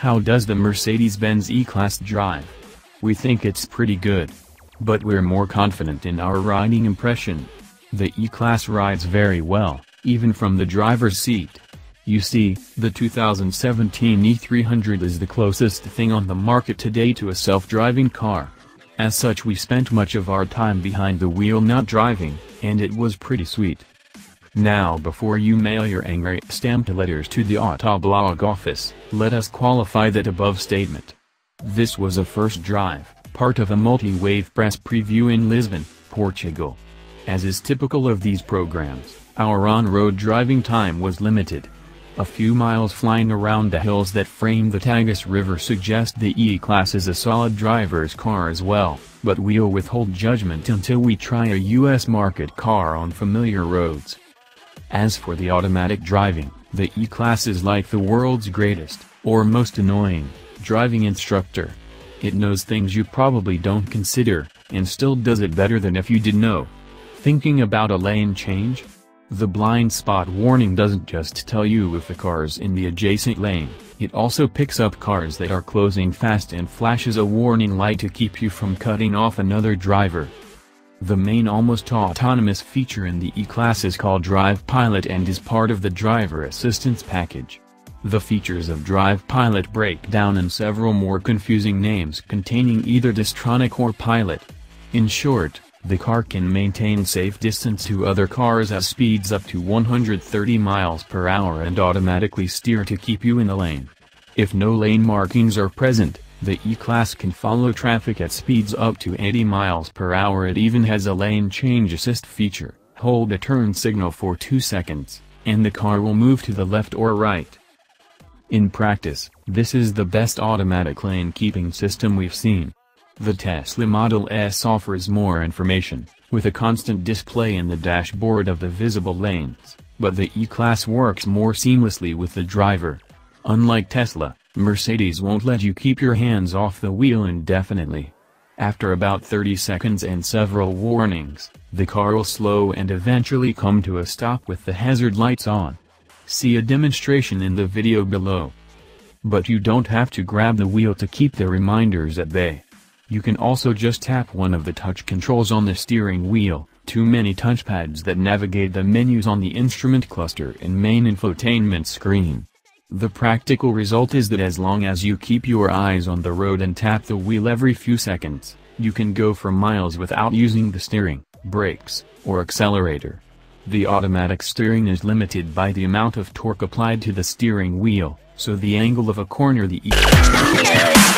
How does the Mercedes-Benz E-Class drive? We think it's pretty good. But we're more confident in our riding impression. The E-Class rides very well, even from the driver's seat. You see, the 2017 E300 is the closest thing on the market today to a self-driving car. As such, we spent much of our time behind the wheel not driving, and it was pretty sweet. Now, before you mail your angry stamped letters to the Autoblog office, let us qualify that above statement. This was a first drive, part of a multi-wave press preview in Lisbon, Portugal. As is typical of these programs, our on-road driving time was limited. A few miles flying around the hills that frame the Tagus River suggest the E-Class is a solid driver's car as well, but we'll withhold judgment until we try a US market car on familiar roads. As for the automatic driving, the E-Class is like the world's greatest, or most annoying, driving instructor. It knows things you probably don't consider, and still does it better than if you did know. Thinking about a lane change? The blind spot warning doesn't just tell you if the car's in the adjacent lane, it also picks up cars that are closing fast and flashes a warning light to keep you from cutting off another driver. The main almost autonomous feature in the E-Class is called Drive Pilot and is part of the driver assistance package. The features of Drive Pilot break down in several more confusing names containing either Distronic or Pilot. In short, the car can maintain safe distance to other cars at speeds up to 130 miles per hour and automatically steer to keep you in the lane. If no lane markings are present, the E-Class can follow traffic at speeds up to 80 miles per hour. It even has a lane change assist feature. Hold a turn signal for 2 seconds, and the car will move to the left or right. In practice, this is the best automatic lane keeping system we've seen. The Tesla Model S offers more information, with a constant display in the dashboard of the visible lanes, but the E-Class works more seamlessly with the driver. Unlike Tesla, Mercedes won't let you keep your hands off the wheel indefinitely. After about 30 seconds and several warnings, the car will slow and eventually come to a stop with the hazard lights on. See a demonstration in the video below. But you don't have to grab the wheel to keep the reminders at bay. You can also just tap one of the touch controls on the steering wheel. Too many touchpads that navigate the menus on the instrument cluster and main infotainment screen. The practical result is that as long as you keep your eyes on the road and tap the wheel every few seconds, you can go for miles without using the steering, brakes, or accelerator. The automatic steering is limited by the amount of torque applied to the steering wheel, so the angle of a corner the E-Class